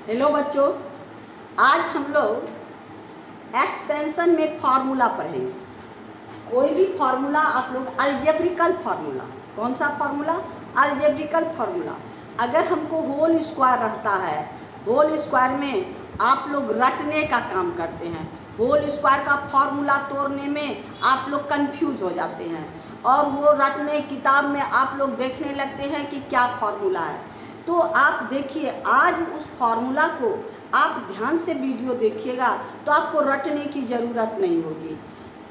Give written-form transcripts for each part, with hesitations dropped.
Hello बच्चों, आज हम लोग एक्सपेंशन में फार्मूला पढ़ेंगे। कोई भी फार्मूला आप लोग अलजेब्रिकल फार्मूला, कौन सा फार्मूला? अलजेब्रिकल फार्मूला। अगर हमको होल स्क्वायर रहता है, होल स्क्वायर में आप लोग रटने का काम करते हैं। होल स्क्वायर का फार्मूला तोड़ने में आप लोग कंफ्यूज हो जाते हैं और वो रटने किताब में आप लोग देखने लगते हैं कि क्या फार्मूला है। तो आप देखिए, आज उस फार्मूला को आप ध्यान से वीडियो देखिएगा तो आपको रटने की ज़रूरत नहीं होगी।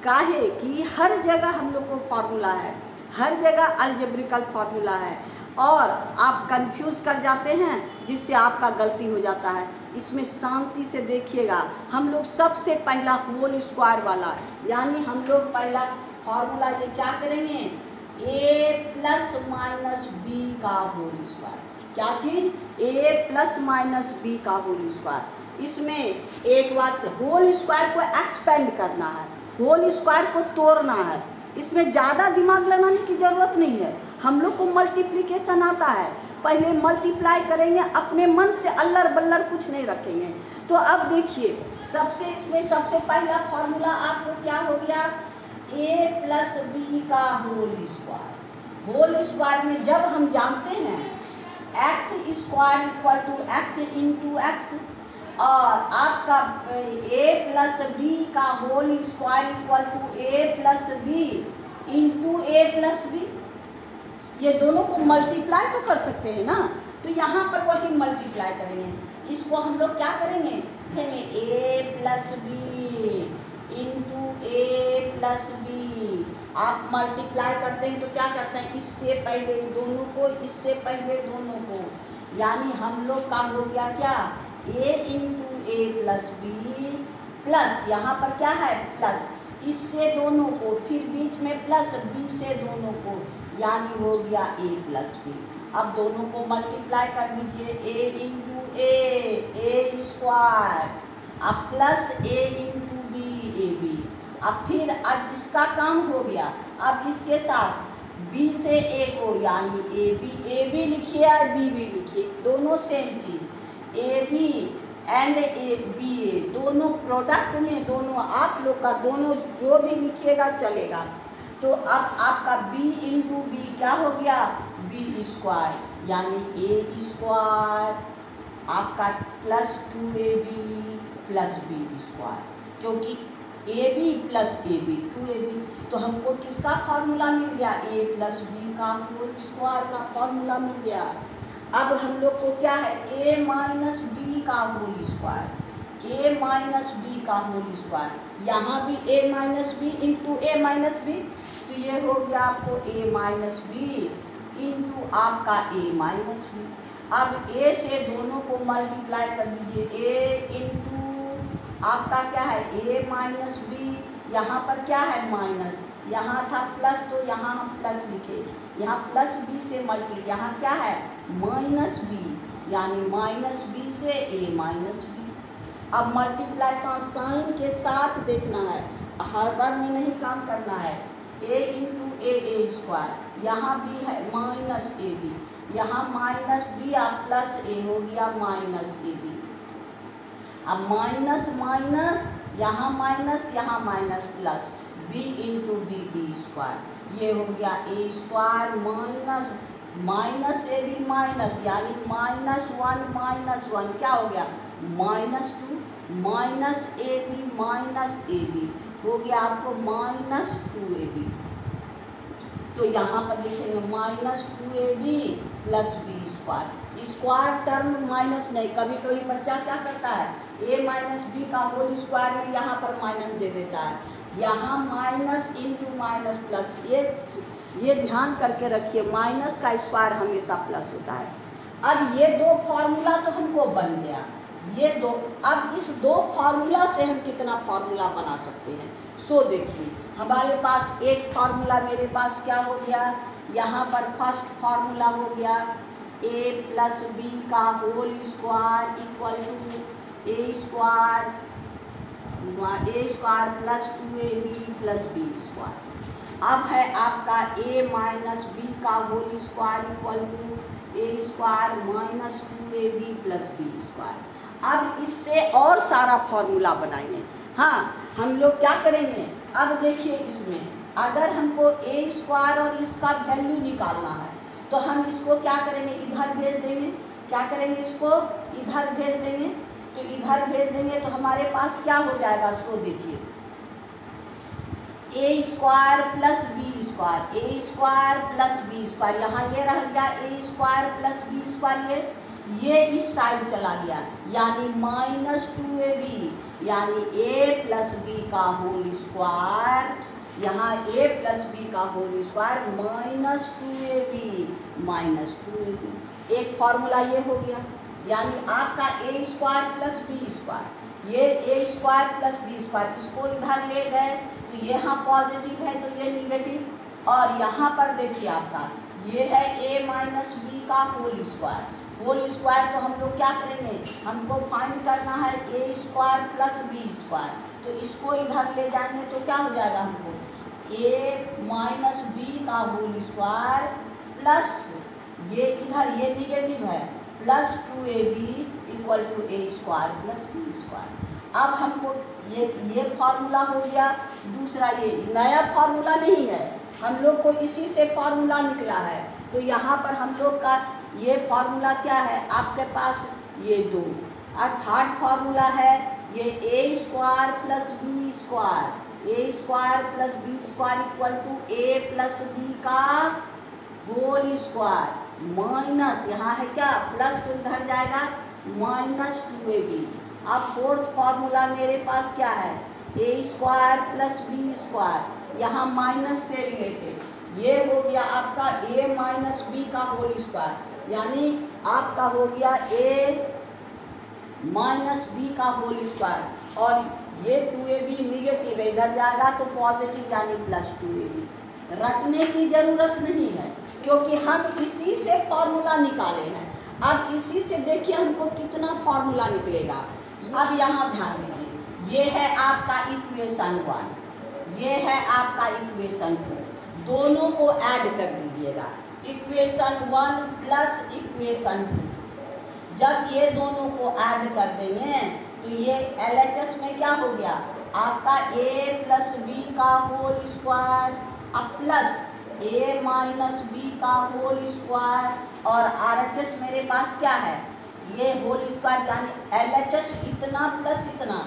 काहे कि हर जगह हम लोग को फार्मूला है, हर जगह अलजेब्रिकल फार्मूला है और आप कंफ्यूज कर जाते हैं, जिससे आपका गलती हो जाता है। इसमें शांति से देखिएगा। हम लोग सबसे पहला होल स्क्वायर वाला, यानी हम लोग पहला फार्मूला ये क्या करेंगे, a प्लस माइनस बी का होल स्क्वायर। क्या चीज़? a प्लस माइनस बी का होल स्क्वायर। इसमें एक बात, होल स्क्वायर को एक्सपेंड करना है, होल स्क्वायर को तोड़ना है। इसमें ज़्यादा दिमाग लगाने की ज़रूरत नहीं है। हम लोग को मल्टीप्लिकेशन आता है, पहले मल्टीप्लाई करेंगे, अपने मन से अल्लर बल्लर कुछ नहीं रखेंगे। तो अब देखिए, इसमें सबसे पहला फार्मूला आपको क्या हो गया, a प्लस बी का होल स्क्वायर। होल स्क्वायर में जब हम जानते हैं X square equal to X into X, और आपका a प्लस बी का whole square equal to a plus B into a plus B, ये दोनों को मल्टीप्लाई तो कर सकते हैं ना। तो यहाँ पर वही मल्टीप्लाई करेंगे। इसको हम लोग क्या करेंगे, a plus B into a plus B. आप मल्टीप्लाई करते हैं तो क्या करते हैं, इससे पहले दोनों को, इससे पहले दोनों को, यानी हम लोग का हो गया क्या, a into A plus B plus, यहाँ पर क्या है प्लस, इससे दोनों को, फिर बीच में प्लस b से दोनों को, यानी हो गया a प्लस बी। अब दोनों को मल्टीप्लाई कर दीजिए, a इंटू ए स्क्वायर, अब plus a into B A B. अब फिर अब इसका काम हो गया। अब इसके साथ b से a को, यानी ए बी लिखिए और b भी लिखिए, दोनों सेम चीज़, A B and A B A, दोनों प्रोडक्ट में, दोनों आप लोग का, दोनों जो भी लिखिएगा चलेगा। तो अब आपका b इंटू बी क्या हो गया, बी स्क्वायर, यानी ए स्क्वायर आपका plus 2ab plus B square, क्योंकि A B plus A B 2ab। तो हमको किसका फार्मूला मिल गया, a प्लस बी का होल स्क्वायर का फार्मूला मिल गया। अब हम लोग को क्या है, a माइनस बी का whole square, a minus B का होल स्क्वायर, यहाँ भी a minus B into A minus B, तो ये हो गया आपको a माइनस बी इंटू आपका a माइनस बी। अब a से दोनों को मल्टीप्लाई कर दीजिए, a इंटू आपका क्या है, a माइनस बी, यहाँ पर क्या है माइनस, यहाँ था प्लस तो यहाँ हम प्लस लिखे, यहाँ प्लस बी से मल्टी, यहाँ क्या है माइनस बी, यानी माइनस बी से a माइनस बी। अब मल्टीप्लाई साइन के साथ देखना है, हर बार में नहीं काम करना है। a इंटू ए स्क्वायर, यहाँ भी है माइनस ए बी, यहाँ माइनस बी आप प्लस a हो गया माइनस ए बी। अब माइनस माइनस, यहाँ minus plus b into B square, ये हो गया a square minus minus A B minus, यानी -1 क्या हो गया, -2 माइनस ए बी हो गया आपको -2ab। तो यहाँ पर लिखेंगे -2ab plus B square. Square term minus नहीं, कभी कभी बच्चा क्या करता है, a माइनस बी का होल स्क्वायर में यहाँ पर माइनस दे देता है, यहाँ माइनस इंटू माइनस प्लस, ये ध्यान करके रखिए, माइनस का स्क्वायर हमेशा प्लस होता है। अब ये दो फार्मूला तो हमको बन गया, ये दो, अब इस दो फार्मूला से हम कितना फार्मूला बना सकते हैं। सो देखिए, हमारे पास एक फार्मूला, मेरे पास क्या हो गया, यहाँ पर फर्स्ट फार्मूला हो गया a प्लस बी का whole square equal to A square plus 2ab plus B square. अब है आपका a माइनस बी का whole square equal to A square minus 2ab plus B square. अब इससे और सारा फॉर्मूला बनाएंगे। हाँ, हम लोग क्या करेंगे, अब देखिए इसमें अगर हमको ए स्क्वायर और इसका वैल्यू निकालना है तो हम इसको क्या करेंगे, इधर भेज देंगे। क्या करेंगे, इसको इधर भेज देंगे। तो इधर भेज देंगे तो हमारे पास क्या हो जाएगा, सो देखिए A square plus B square, A square plus B square, यहाँ ये रह गया A square plus B square, ये इस साइड चला गया, यानी -2ab, यानी a प्लस बी का होल स्क्वायर, यहाँ a प्लस बी का होल स्क्वायर -2ab, एक फॉर्मूला ये हो गया। यानी आपका a square plus B square, ये a square plus B square, इसको इधर ले गए तो यहाँ पॉजिटिव है तो ये निगेटिव, और यहाँ पर देखिए आपका ये है a माइनस बी का होल स्क्वायर। होल स्क्वायर तो हम लोग क्या करेंगे, हमको फाइंड करना है ए स्क्वायर प्लस बी स्क्वायर, तो इसको इधर ले जाएंगे तो क्या हो जाएगा, हमको ए माइनस बी का होल स्क्वायर प्लस ये इधर ये निगेटिव है plus 2ab equal to A square plus B square. अब हमको ये फार्मूला हो गया। दूसरा ये नया फार्मूला नहीं है, हम लोग को इसी से फार्मूला निकला है। तो यहाँ पर हम लोग का ये फार्मूला क्या है, आपके पास ये दो, और थर्ड फार्मूला है ये A square plus B square, A square plus B square equal to A plus B का होल स्क्वायर माइनस, यहाँ है क्या प्लस, तो इधर जाएगा -2ab। अब फोर्थ फार्मूला मेरे पास क्या है, ए स्क्वायर प्लस बी स्क्वायर, यहाँ माइनस से रिलेटेड, ये हो गया आपका a माइनस बी का होल स्क्वायर, यानी आपका हो गया a माइनस बी का होल स्क्वायर, और ये 2ab निगेटिव है, इधर जाएगा तो पॉजिटिव यानी +2ab। रटने की ज़रूरत नहीं है क्योंकि हम इसी से फॉर्मूला निकाले हैं। अब इसी से देखिए हमको कितना फॉर्मूला निकलेगा। अब यहाँ ध्यान दीजिए, ये है आपका इक्वेशन 1, ये है आपका इक्वेशन 2, दोनों को ऐड कर दीजिएगा, इक्वेशन 1 प्लस इक्वेशन 2। जब ये दोनों को ऐड कर देंगे तो ये LHS में क्या हो गया, आपका a प्लस बी का होल स्क्वायर अब प्लस a माइनस बी का होल स्क्वायर, और RHS मेरे पास क्या है, ये होल स्क्वायर, यानी LHS इतना प्लस इतना,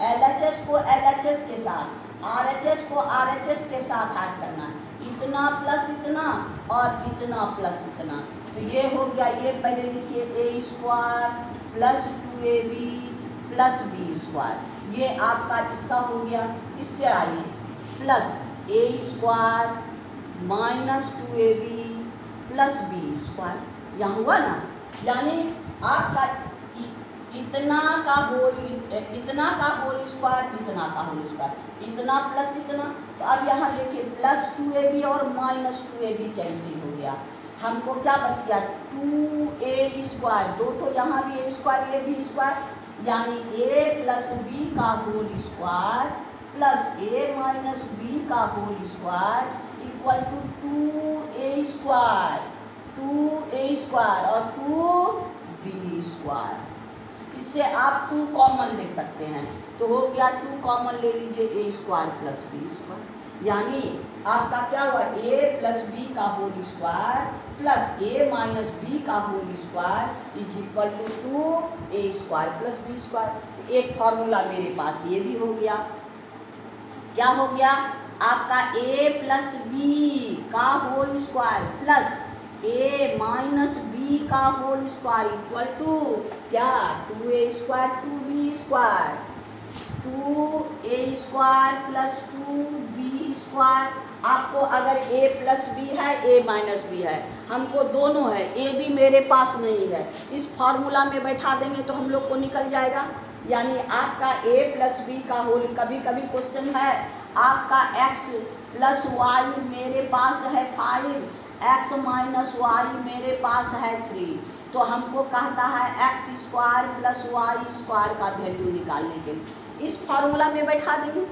LHS को LHS के साथ, RHS को RHS के साथ ऐड करना, इतना प्लस इतना और इतना प्लस इतना, तो ये हो गया। ये पहले लिखिए a square plus 2ab plus B square, ये आपका इसका हो गया। इससे आइए plus a square minus 2ab plus B square, यहाँ हुआ ना, यानी आपका इतना का होल स्क्वायर, इतना का होल स्क्वायर, इतना प्लस इतना, तो अब यहाँ देखिए प्लस 2ab और माइनस 2ab कैंसिल हो गया, हमको क्या बच गया 2a स्क्वायर, दो तो यहाँ भी a स्क्वायर ये भी स्क्वायर, यानी a प्लस बी का whole square plus a minus B का whole square equal to 2a square और 2b स्क्वायर। इससे आप 2 कॉमन ले सकते हैं, तो हो गया 2 कॉमन ले लीजिए a square plus B square, यानी आपका क्या हुआ a प्लस बी का whole square plus a minus B का whole square is equal to 2a square plus B square. एक फार्मूला मेरे पास ये भी हो गया। क्या हो गया, आपका a प्लस बी का whole square plus a minus B का होल स्क्वायर इक्वल टू क्या 2a square 2b square, 2a square plus 2b square. आपको अगर a प्लस बी है a माइनस बी है, हमको दोनों है, a भी मेरे पास नहीं है, इस फार्मूला में बैठा देंगे तो हम लोग को निकल जाएगा। यानी आपका a प्लस बी का होल, कभी कभी क्वेश्चन है आपका x प्लस वाई मेरे पास है 5, x माइनस वाई मेरे पास है 3, तो हमको कहता है x square plus Y square का वैल्यू निकालने के लिए इस फार्मूला में बैठा देंगे।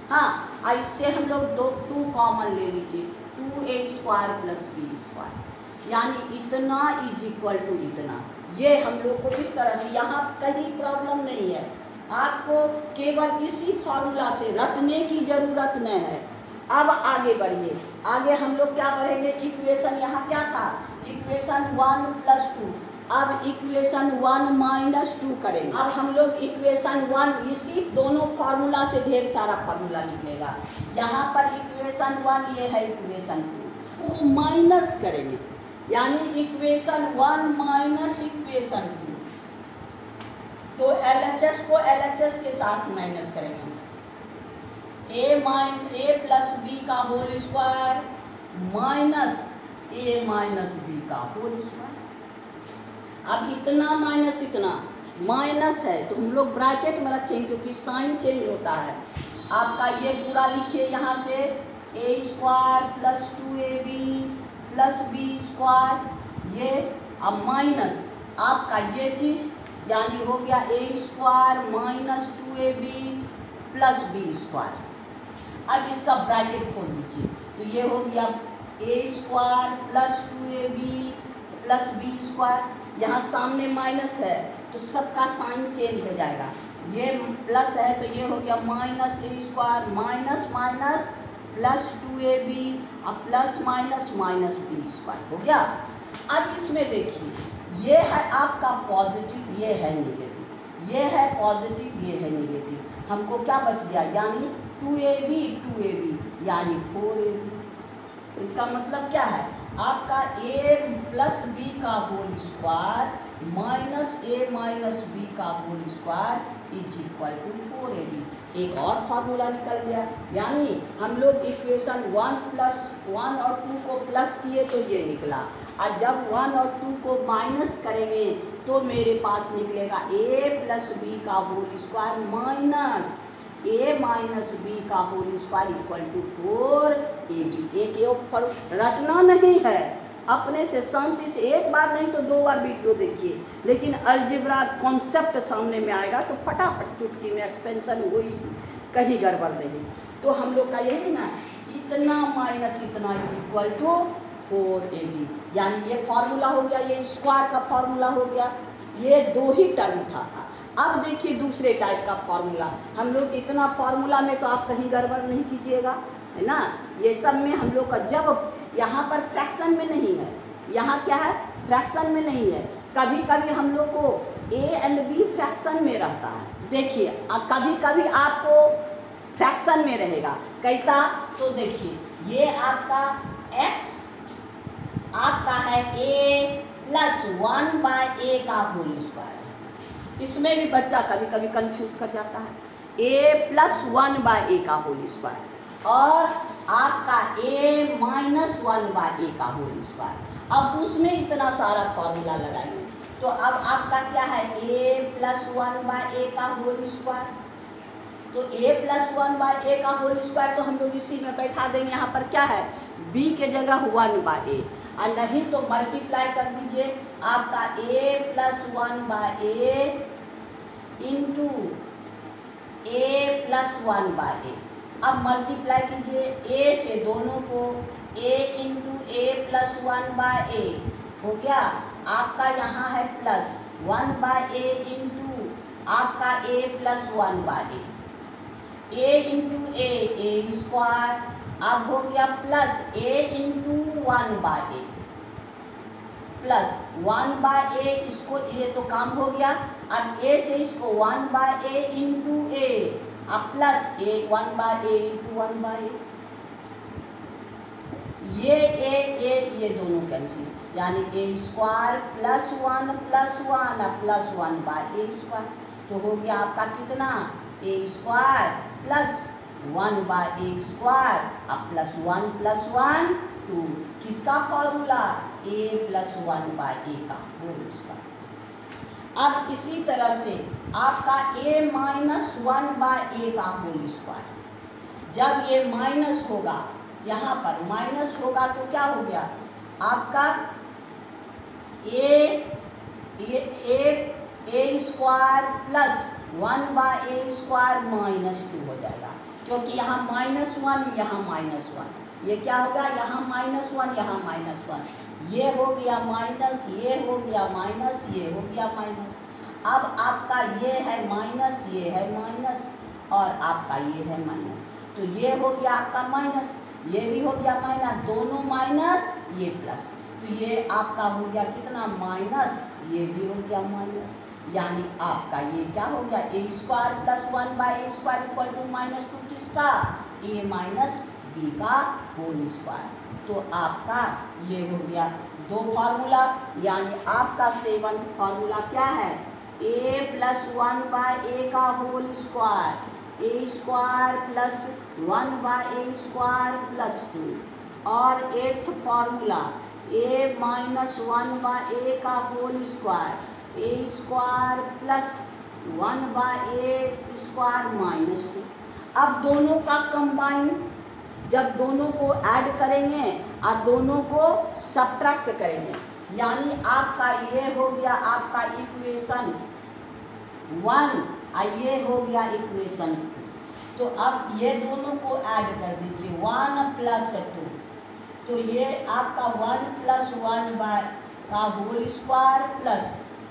हाँ, इससे हम लोग 2 कॉमन ले लीजिए, 2a square plus B square, यानी इतना इज इक्वल टू इतना, ये हम लोग को इस तरह से, यहाँ कहीं प्रॉब्लम नहीं है, आपको केवल इसी फॉर्मूला से रटने की ज़रूरत नहीं है। अब आगे बढ़िए, आगे हम लोग क्या करेंगे, इक्वेशन यहाँ क्या था, इक्वेशन 1 + 2, अब इक्वेशन 1 - 2 करेंगे। अब हम लोग इक्वेशन 1, इसी दोनों फार्मूला से ढेर सारा फार्मूला निकलेगा। यहाँ पर इक्वेशन 1 ये है, इक्वेशन 2 को माइनस करेंगे, यानी इक्वेशन 1 माइनस इक्वेशन 2, तो LHS को LHS के साथ माइनस करेंगे। a + b का whole square minus a - b का होल स्क्वायर। अब इतना माइनस इतना माइनस है तो हम लोग ब्रैकेट में रखेंगे क्योंकि साइन चेंज होता है। आपका ये पूरा लिखिए यहाँ से, a² + 2ab + b², ये अब माइनस आपका ये चीज़, यानी हो गया a² - 2ab + b²। अब इसका ब्रैकेट खोल दीजिए, तो ये हो गया a² + 2ab + b²। यहाँ सामने माइनस है तो सबका साइन चेंज हो जाएगा, ये प्लस है तो ये हो गया -a² माइनस माइनस + 2ab अब प्लस माइनस माइनस b² हो गया। अब इसमें देखिए, ये है आपका पॉजिटिव, ये है नेगेटिव, ये है पॉजिटिव, ये है नेगेटिव, हमको क्या बच गया, यानी 2ab यानी 4ab। इसका मतलब क्या है, आपका a + b का whole square minus a - b का होल स्क्वायर = 4ab। एक और फार्मूला निकल गया, यानी हम लोग इक्वेशन 1 + 1 और 2 को प्लस किए तो ये निकला, और जब 1 और 2 को माइनस करेंगे तो मेरे पास निकलेगा a + b का whole square minus a - b का होल स्क्वायर = 4ab। एक रटना नहीं है, अपने से शांति से एक बार नहीं तो 2 बार वीडियो देखिए, लेकिन अलजेब्रा कॉन्सेप्ट सामने में आएगा तो फटाफट चुटकी में एक्सपेंशन हुई, कहीं गड़बड़ नहीं। तो हम लोग का यही ना, इतना माइनस इतना = 4ab, यानी ये फार्मूला हो गया, ये स्क्वायर का फार्मूला हो गया, ये 2 ही टर्म था। अब देखिए दूसरे टाइप का फार्मूला, हम लोग इतना फार्मूला में तो आप कहीं गड़बड़ नहीं कीजिएगा, है ना। ये सब में हम लोग का, जब यहाँ पर फ्रैक्शन में नहीं है, यहाँ क्या है, फ्रैक्शन में नहीं है, कभी कभी हम लोग को a और b फ्रैक्शन में रहता है। देखिए कभी कभी आपको फ्रैक्शन में रहेगा, कैसा, तो देखिए ये आपका x आपका है a + 1/a का होल स्क्वायर। इसमें भी बच्चा कभी कभी कंफ्यूज कर जाता है, a + 1/a का होल स्क्वायर और आपका a - 1/a का होल स्क्वायर। अब उसमें इतना सारा फॉर्मूला लगाएंगे तो अब आपका क्या है, a + 1/a का होल स्क्वायर, तो a + 1/a का होल स्क्वायर तो हम लोग इसी में बैठा देंगे। यहाँ पर क्या है, b के जगह 1/a, और नहीं तो मल्टीप्लाई कर दीजिए, आपका a + 1/a into a + 1/a। अब मल्टीप्लाई कीजिए a से दोनों को, a इंटू a + 1/a हो गया, आपका यहाँ है प्लस 1/a इंटू आपका a + 1/a, a into a² अब हो गया plus a into 1/a plus 1/a, इसको ये तो काम हो गया, अब a से इसको 1/a इंटू a अब plus a 1/a into 1/a, ये दोनों कैंसिल, यानी a² + 1 + 1 अब प्लस 1/a², तो हो गया आपका कितना, a² + 1/a² अब प्लस 1 + 1 2, किसका फॉर्मूला, a + 1/a का होल स्क्वायर। अब इसी तरह से आपका a - 1/a का होल स्क्वायर, जब ये माइनस होगा, यहाँ पर माइनस होगा तो क्या हो गया, आपका a² + 1/a² -2 हो जाएगा, क्योंकि यहाँ -1 यहाँ -1, ये क्या होगा, यहाँ -1 यहाँ -1, ये हो गया माइनस, ये हो गया माइनस, ये हो गया माइनस। अब आपका ये है माइनस, ये है माइनस और आपका ये है माइनस, तो ये हो गया आपका माइनस, ये भी हो गया माइनस, दोनों माइनस, ये प्लस, तो ये आपका हो गया कितना माइनस, ये भी हो गया माइनस। यानी आपका ये क्या हो गया, a² + 1/a² = -2 किसका, a माइनस b का होल स्क्वायर। तो आपका ये हो गया दो फार्मूला, यानी आपका 7वां फार्मूला क्या है, a + 1/a का होल स्क्वायर, a² + 1/a² + 2, और 8th फार्मूला a - 1/a का होल स्क्वायर, a² + 1/a² -2। अब दोनों का कंबाइन, जब दोनों को ऐड करेंगे और दोनों को सब्ट्रैक्ट करेंगे, यानी आपका ये हो गया आपका इक्वेशन 1 और ये हो गया इक्वेशन 2। तो अब ये दोनों को ऐड कर दीजिए, 1 + 2, तो ये आपका 1 + 1/a का whole square plus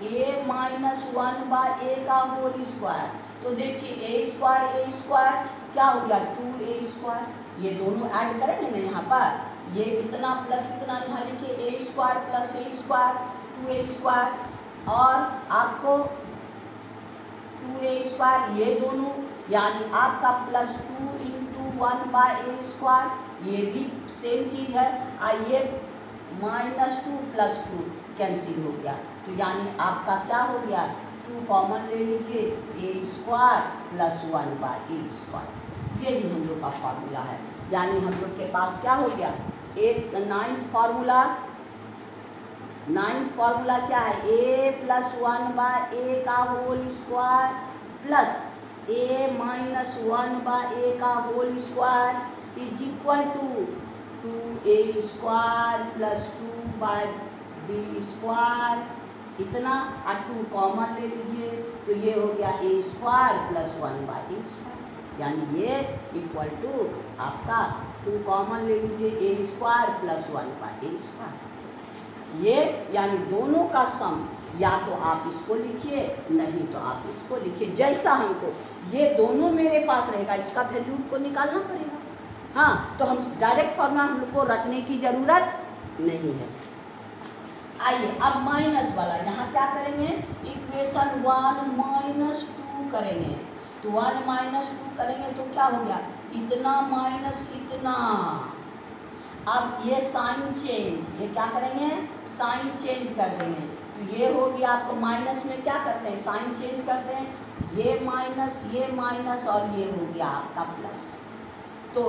a - 1/a का होल स्क्वायर। तो देखिए a² क्या हो गया, 2a², ये दोनों ऐड करेंगे ना यहाँ पर, ये इतना प्लस इतना यहाँ लिखिए, a² + a², 2a², और आपको 2a², ये दोनों यानी आपका +2 × 1/a², ये भी सेम चीज़ है, और ये -2 + 2 कैंसिल हो गया, तो यानी आपका क्या हो गया, 2 कॉमन ले लीजिए, a² + 1/a²। यही हम लोग का फार्मूला है, यानी हम लोग के पास क्या हो गया, 9th फार्मूला क्या है, a + 1/a का whole square plus a - 1/a का होल स्क्वायर = 2a² + 2/b², इतना, और 2 कॉमन ले लीजिए, तो ये हो गया a² + 1/a², यानी ये = आपका 2 कॉमन ले लीजिए, a² + 1/a²। ये यानी दोनों का सम, या तो आप इसको लिखिए, नहीं तो आप इसको लिखिए, जैसा हमको, ये दोनों मेरे पास रहेगा, इसका वैल्यू को निकालना पड़ेगा। हाँ, तो हम डायरेक्ट फॉर्मूला हम लोग को रटने की ज़रूरत नहीं है। आइए अब माइनस वाला, यहाँ क्या करेंगे, इक्वेशन 1 - 2 करेंगे, तो 1 - 2 करेंगे तो क्या हो गया, इतना माइनस इतना। अब ये साइन चेंज, ये क्या करेंगे, साइन चेंज कर देंगे, तो ये हो गया आपको माइनस में क्या करते हैं, साइन चेंज करते हैं, ये माइनस और ये हो गया आपका प्लस, तो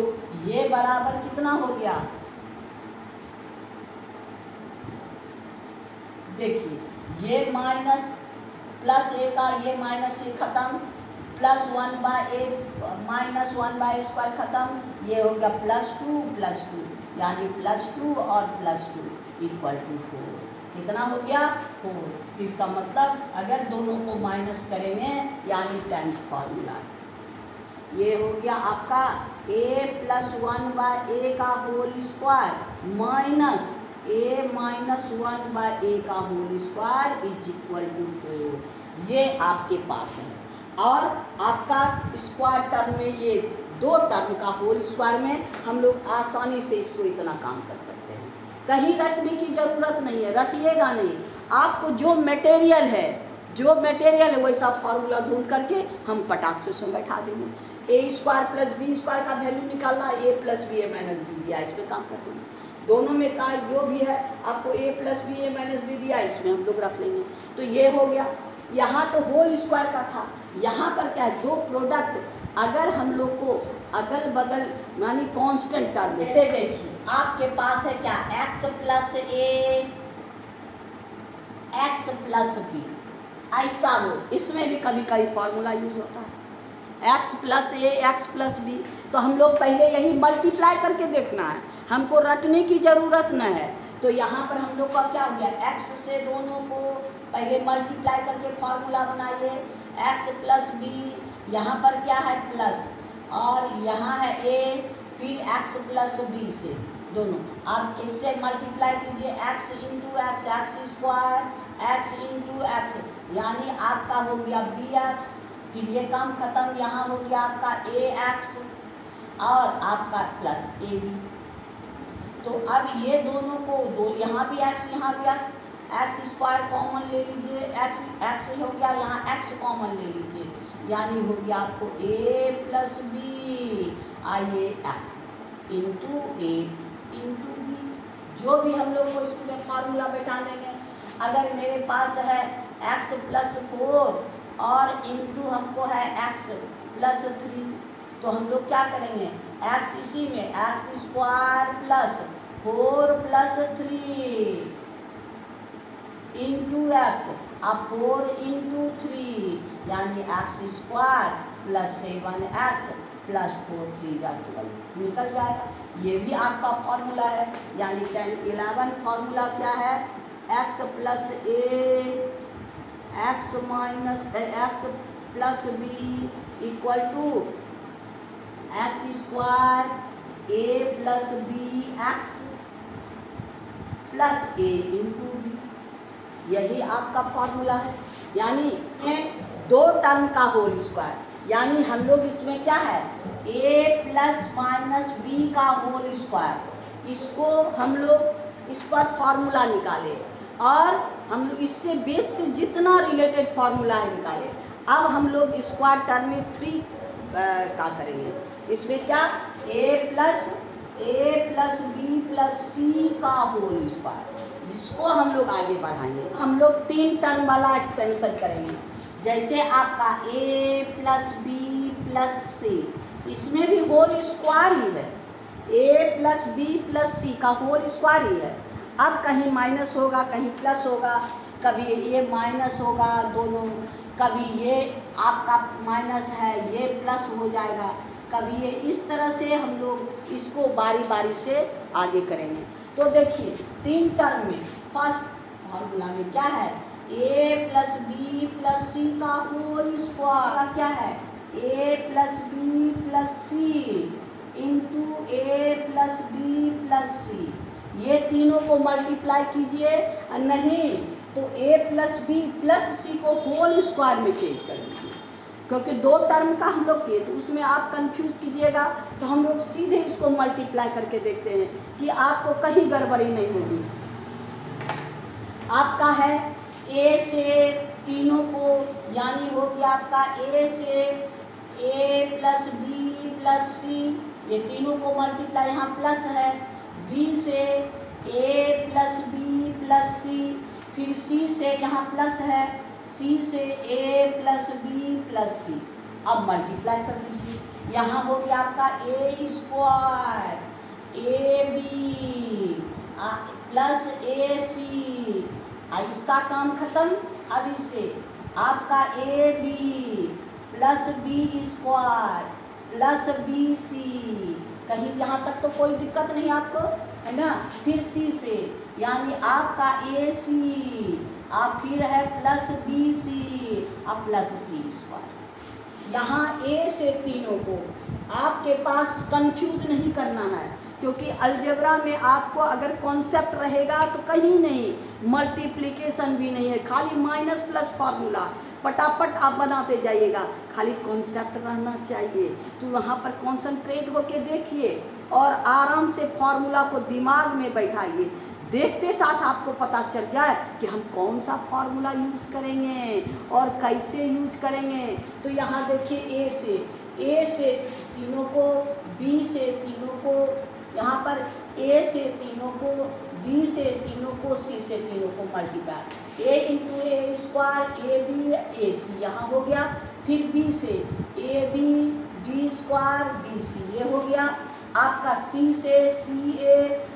ये बराबर कितना हो गया, देखिए ये माइनस प्लस a का, ये माइनस से खत्म, +1/a -1/² खत्म, ये हो गया +2 + 2, यानी +2 और +2 = 4, कितना हो गया, 4। तो इसका मतलब अगर दोनों को माइनस करेंगे, यानी 10th फार्मूला, ये हो गया आपका a + 1/a का whole square minus a - 1/a का होल स्क्वायर = 4, ये आपके पास है। और आपका स्क्वायर टर्म में, ये 2 टर्म का होल स्क्वायर में हम लोग आसानी से इसको इतना काम कर सकते हैं, कहीं रटने की ज़रूरत नहीं है, रटिएगा नहीं, आपको जो मटेरियल है वैसा फार्मूला ढूंढ करके हम पटाख से उसमें बैठा देंगे, a² + b² का वैल्यू निकालना, a + ba - b दिया, इस पर काम कर देंगे, दोनों में का जो भी है आपको a + ba - b दिया, इसमें हम लोग रख लेंगे, तो ये हो गया। यहाँ तो होल स्क्वायर का था, यहाँ पर क्या है, दो प्रोडक्ट, अगर हम लोग को अगल बगल मानी कांस्टेंट टर्म से, देखिए आपके पास है क्या, x + a x + b, ऐसा हो, इसमें भी कभी कभी फार्मूला यूज होता है, x + a x + b, तो हम लोग पहले यही मल्टीप्लाई करके देखना है, हमको रटने की ज़रूरत न है। तो यहाँ पर हम लोग का क्या हो गया, x से दोनों को पहले मल्टीप्लाई करके फार्मूला बनाइए, x + b, यहाँ पर क्या है प्लस, और यहाँ है a, फिर x प्लस बी से दोनों, अब इससे मल्टीप्लाई कीजिए x into x, x square x into x, यानी आपका हो गया bx, फिर ये काम खत्म, यहाँ हो गया आपका ax और आपका प्लस ab। तो अब ये दोनों को दो, यहाँ भी x यहाँ भी x, एक्स स्क्वायर कॉमन ले लीजिए, x हो गया, यहाँ x कॉमन ले लीजिए, यानी हो गया आपको a प्लस बी, आइए x इंटू ए इंटू बी, जो भी हम लोग को इसमें फार्मूला बैठा देंगे। अगर मेरे पास है x प्लस 4 और इंटू हमको है x प्लस 3, तो हम लोग क्या करेंगे, x इसी में x square plus 4 plus 3 into x, अब 4 इंटू 3 यानी x square plus 7x plus 4 3 12 निकल जाएगा। ये भी आपका फॉर्मूला है, यानी 10 11 फॉर्मूला क्या है, x plus A X minus X plus B equal to X square A plus B X plus A into B, यही आपका फॉर्मूला है। यानी दो टर्म का होल स्क्वायर, यानी हम लोग इसमें क्या है a प्लस माइनस बी का होल स्क्वायर, इसको हम लोग इस पर फॉर्मूला निकाले और हम लोग इससे बेस से जितना रिलेटेड फॉर्मूला है निकाले। अब हम लोग स्क्वायर टर्म में 3 का करेंगे, इसमें क्या a plus B plus C का होल स्क्वायर, इसको हम लोग आगे बढ़ाएंगे। हम लोग 3 टर्म वाला एक्सपेंशन करेंगे, जैसे आपका a प्लस बी प्लस सी, इसमें भी होल स्क्वायर ही है, a plus B plus C का होल स्क्वायर ही है। अब कहीं माइनस होगा कहीं प्लस होगा, कभी ये माइनस होगा दोनों, कभी ये आपका माइनस है ये प्लस हो जाएगा, कभी ये इस तरह से हम लोग इसको बारी बारी से आगे करेंगे। तो देखिए 3 टर्म में फर्स्ट फॉर्मूला में क्या है, a plus B plus C का होल स्क्वायर क्या है, a plus B plus C into a plus B plus C, ये तीनों को मल्टीप्लाई कीजिए, नहीं तो a plus B plus C को होल स्क्वायर में चेंज कर दीजिए, क्योंकि 2 टर्म का हम लोग किए तो उसमें आप कंफ्यूज कीजिएगा, तो हम लोग सीधे इसको मल्टीप्लाई करके देखते हैं कि आपको कहीं गड़बड़ी नहीं होगी। आपका है a से तीनों को, यानी हो गया आपका a से a plus B plus C, ये तीनों को मल्टीप्लाई, यहाँ प्लस है, b से a plus B plus C, फिर c से यहाँ प्लस है, c से a plus B plus C, अब मल्टीप्लाई कर दीजिए, यहाँ हो गया आपका a square A B plus A C, इसका काम खत्म। अब इससे आपका A B plus B square plus B C, कहीं यहाँ तक तो कोई दिक्कत नहीं आपको, है ना। फिर सी से यानी आपका ए सी, अब फिर है प्लस बी सी अब प्लस सी स्क्वायर। यहाँ ए से तीनों को आपके पास कंफ्यूज नहीं करना है, क्योंकि अलजेब्रा में आपको अगर कॉन्सेप्ट रहेगा तो कहीं नहीं, मल्टीप्लिकेशन भी नहीं है, खाली माइनस प्लस फार्मूला पटापट आप बनाते जाइएगा, खाली कॉन्सेप्ट रहना चाहिए। तो वहाँ पर कॉन्सेंट्रेट होके देखिए और आराम से फार्मूला को दिमाग में बैठाइए, देखते साथ आपको पता चल जाए कि हम कौन सा फार्मूला यूज़ करेंगे और कैसे यूज करेंगे। तो यहाँ देखिए ए से तीनों को, बी से तीनों को, यहाँ पर ए से तीनों को, बी से तीनों को, सी से तीनों को multiply, A into A square A B A C यहाँ हो गया, फिर बी से A B B square B C, ये हो गया आपका, सी से सी ए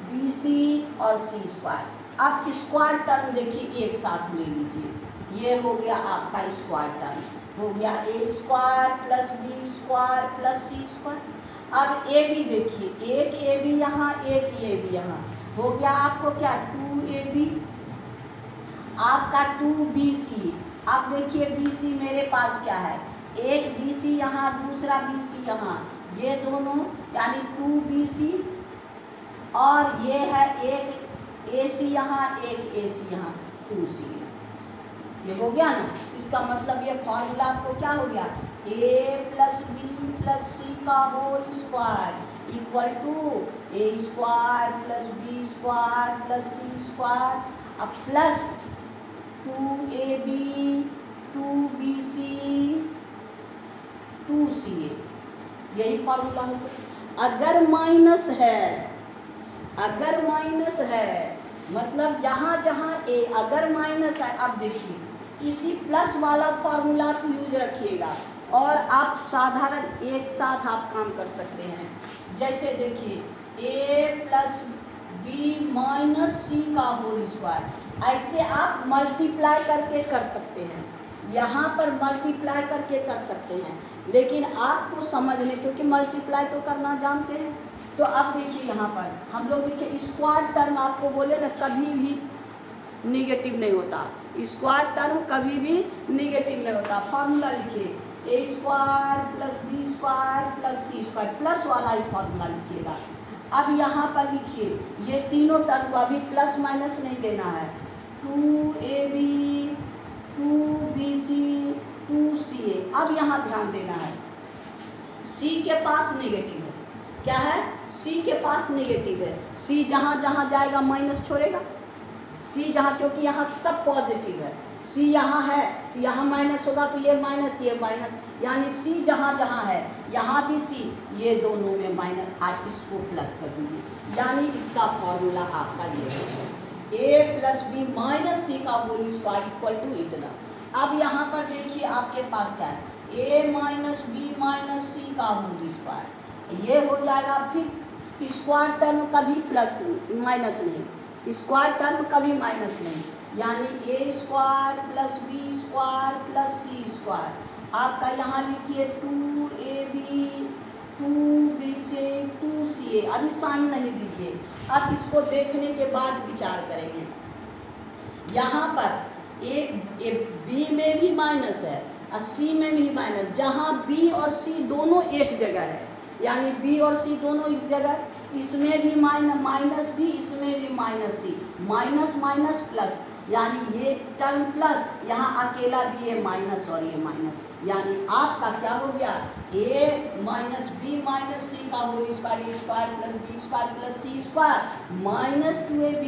बी सी और सी स्क्वायर। अब स्क्वायर टर्म देखिए एक साथ ले लीजिए, ये हो गया आपका स्क्वायर टर्म, हो गया A square plus B square plus C square. अब ए बी देखिए, एक ए बी यहाँ एक ए बी यहाँ, हो गया आपको क्या 2ab, आपका 2bc। अब देखिए bc मेरे पास क्या है, एक BC यहाँ, दूसरा BC यहाँ, ये दोनों यानी 2BC, और ये है एक AC यहाँ, एक AC यहाँ, 2C। ये हो गया ना। इसका मतलब ये फॉर्मूला आपको क्या हो गया, A + B + C का whole square equal to A² + B² + C² अब प्लस 2AB 2BC 2CA। यही फॉर्मूला होगा। अगर माइनस है मतलब जहाँ जहाँ A अगर माइनस है, अब देखिए इसी प्लस वाला फॉर्मूला आप यूज रखिएगा और आप साधारण एक साथ आप काम कर सकते हैं। जैसे देखिए A + B - C का होल स्क्वायर, ऐसे आप मल्टीप्लाई करके कर सकते हैं, यहाँ पर मल्टीप्लाई करके कर सकते हैं, लेकिन आपको समझने, क्योंकि मल्टीप्लाई तो करना जानते हैं। तो अब देखिए यहाँ पर हम लोग देखिए स्क्वायर टर्म आपको बोले ना कभी भी निगेटिव नहीं होता, स्क्वायर टर्म कभी भी निगेटिव नहीं होता। फॉर्मूला लिखिए A² + B² + C², प्लस वाला ही फॉर्मूला लिखिएगा। अब यहाँ पर लिखिए ये तीनों टर्म को अभी प्लस माइनस नहीं देना है, 2AB 2BC 2CA। अब यहाँ ध्यान देना है, C के पास निगेटिव है, क्या है, C के पास निगेटिव है। C जहाँ जहाँ जाएगा माइनस छोड़ेगा, C जहाँ, क्योंकि यहाँ सब पॉजिटिव है, C यहाँ है तो यहाँ माइनस होगा, तो ये माइनस ये माइनस, यानी C जहाँ जहाँ है यहाँ भी C, ये दोनों में माइनस, आप इसको प्लस कर दीजिए, यानी इसका फॉर्मूला आपका ये है A + B - C का होल स्क्वायर इक्वल टू इतना। अब यहाँ पर देखिए आपके पास क्या है, A - B - C का होल स्क्वायर, ये हो जाएगा। फिर स्क्वायर टर्म कभी प्लस माइनस नहीं, स्क्वायर टर्म कभी माइनस नहीं, यानी A² + B² + C²। आपका यहाँ लिखिए 2AB 2BC 2CA। अभी साइन नहीं दीजिए, अब इसको देखने के बाद विचार करेंगे। यहाँ पर B में भी माइनस है और C में भी माइनस, जहाँ B और C दोनों एक जगह है, यानी B और C दोनों इस जगह, इसमें भी माइनस B, इसमें भी -C, माइनस माइनस प्लस, यानी ये टर्म प्लस, यहाँ अकेला भी ये माइनस और ये माइनस, यानी आपका क्या हो गया, A - B - C का whole square A² + B² + C² -2AB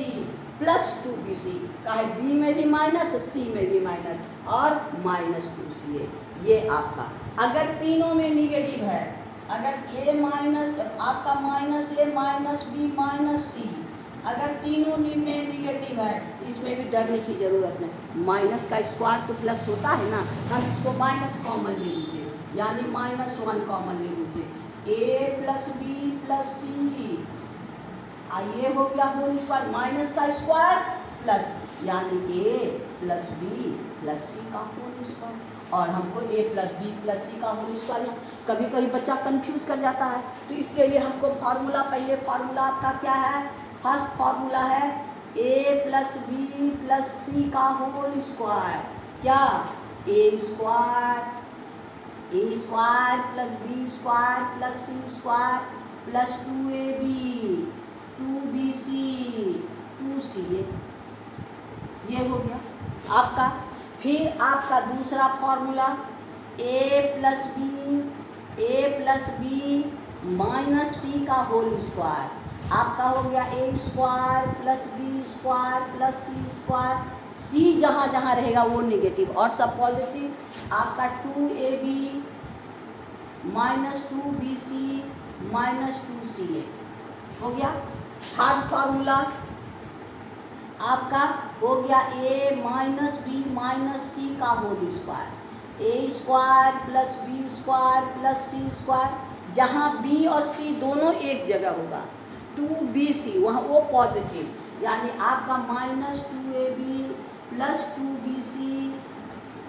+ 2BC का है, B में भी माइनस, C में भी माइनस और -2CA। ये आपका, अगर तीनों में निगेटिव है, अगर A माइनस आपका -A -B -C, अगर तीनों में निगेटिव है, इसमें भी डरने की ज़रूरत नहीं, माइनस का स्क्वायर तो प्लस होता है ना, हम इसको माइनस कॉमन ले लीजिए, यानी -1 कॉमन ले लीजिए, A + B + C, ये हो गया होल स्क्वायर, माइनस का स्क्वायर प्लस, यानी A + B + C का होल स्क्वायर, और हमको A + B + C का होल स्क्वायर। कभी कभी बच्चा कंफ्यूज कर जाता है, तो इसके लिए हमको फार्मूला, पहले फार्मूला आपका क्या है, फर्स्ट फार्मूला है A + B + C का होल स्क्वायर, क्या A² + B² + C² + 2AB 2BC 2CA। ये हो गया आपका। फिर आपका दूसरा फॉर्मूला A + B - C का होल स्क्वायर, आपका हो गया A² + B² + C²। C जहाँ जहाँ रहेगा वो निगेटिव और सब पॉजिटिव, आपका 2AB - 2BC - 2CA हो गया। थर्ड फार्मूला आपका हो गया A - B - C का whole square, A² + B² + C², जहाँ B और C दोनों एक जगह होगा, 2BC वहाँ वो पॉजिटिव, यानी आपका -2AB + 2BC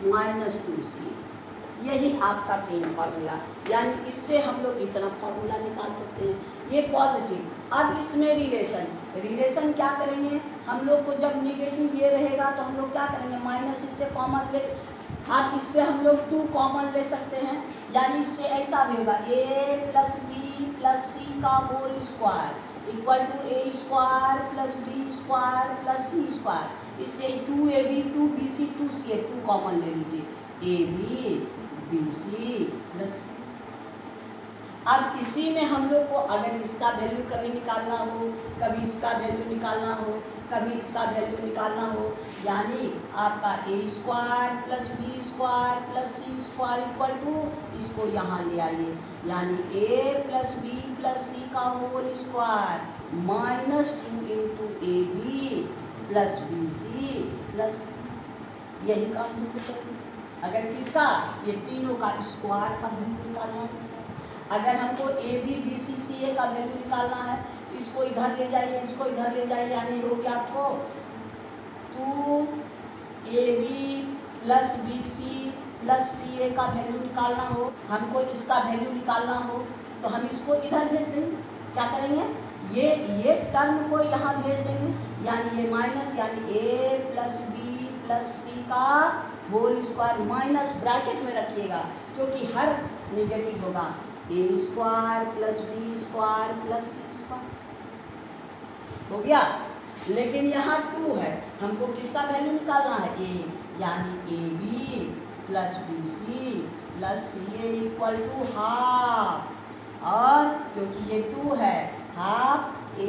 - 2C। यही आपका तीन फार्मूला, यानी इससे हम लोग इतना फार्मूला निकाल सकते हैं, ये पॉजिटिव। अब इसमें रिलेशन क्या करेंगे हम लोग को, जब निगेटिव ये रहेगा तो हम लोग क्या करेंगे, माइनस इससे कॉमन ले, अब इससे हम लोग 2 कॉमन ले सकते हैं, यानी इससे ऐसा भी होगा a plus B plus C का whole square equal to a square plus B square plus C square. इससे 2ab 2bc 2ca 2 कॉमन ले लीजिए, ab bc प्लस। अब इसी में हम लोग को अगर इसका वैल्यू कभी निकालना हो, कभी इसका वैल्यू निकालना हो, कभी इसका वैल्यू निकालना हो, यानी आपका a square plus B square plus C square equal to, इसको यहाँ ले आइए, यानी a plus B plus C का whole square minus 2 into A B plus B C plus, यही काम हमको करना। अगर किसका, ये तीनों का स्क्वायर का वैल्यू निकालना है। अगर हमको ए B B C C A का वैल्यू निकालना है, इसको इधर ले जाइए, इसको इधर ले जाइए, यानी हो गया आपको 2ab plus B C plus C A का वैल्यू निकालना हो, हमको इसका वैल्यू निकालना हो, तो हम इसको इधर भेज देंगे। क्या करेंगे, ये टर्म को यहाँ भेज देंगे, यानी ये माइनस, यानी a plus B plus C का होल स्क्वायर माइनस ब्रैकेट में रखिएगा, क्योंकि हर निगेटिव होगा, a square plus B square plus C square हो गया। लेकिन यहाँ 2 है, हमको किसका वैल्यू निकालना है, a, यानी A B plus B C plus C A equal to half, और क्योंकि ये 2 है, half a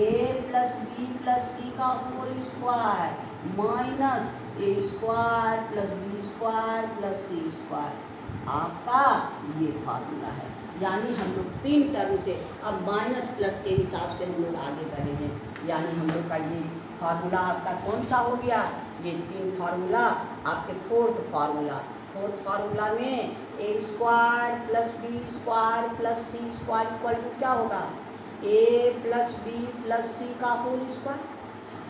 plus B plus C का whole square minus a square plus B square plus C square, आपका ये फार्मूला है। यानी हम लोग 3 टर्म से अब माइनस प्लस के हिसाब से हम लोग आगे बढ़ेंगे, यानी हम लोग का ये फार्मूला आपका कौन सा हो गया, ये 3 फार्मूला आपके फोर्थ फार्मूला में a square plus B square plus C square equal to क्या होगा, a plus B plus C का होल स्क्वायर।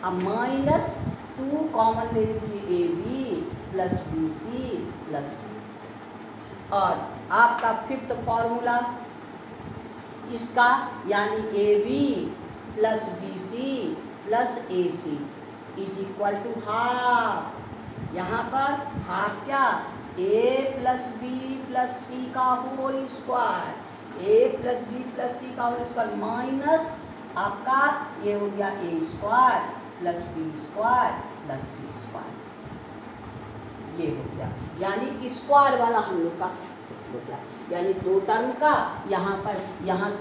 अब माइनस 2 कॉमन ले लीजिए, A B plus B C plus C, और आपका 5th फार्मूला इसका, यानी A B plus B C plus A C is equal to half, यहाँ पर हाफ क्या, a plus B plus C का whole square, a plus B plus C का whole square minus आपका ये हो गया a square plus B square plus C square, ये हो गया, यानी स्क्वायर वाला हम लोग का हो गया, यानी 2 टर्म का, यहाँ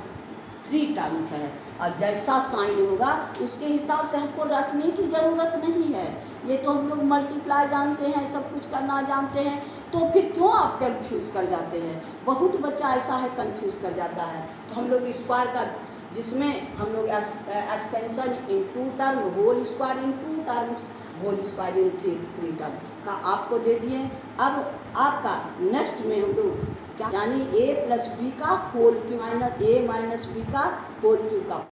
3 टर्म्स है, और जैसा साइन होगा उसके हिसाब से हमको रखने की ज़रूरत नहीं है। ये तो हम लोग मल्टीप्लाई जानते हैं, सब कुछ करना जानते हैं, तो फिर क्यों आप कंफ्यूज कर जाते हैं। बहुत बच्चा ऐसा है कंफ्यूज कर जाता है। तो हम लोग स्क्वायर का, जिसमें हम लोग expansion in 2 term, whole square in 2 terms, whole square in 3 term का आपको दे दिए। अब आपका नेक्स्ट में हम लोग क्या, यानी a प्लस बी का whole cube minus a minus B का होल क्यूब का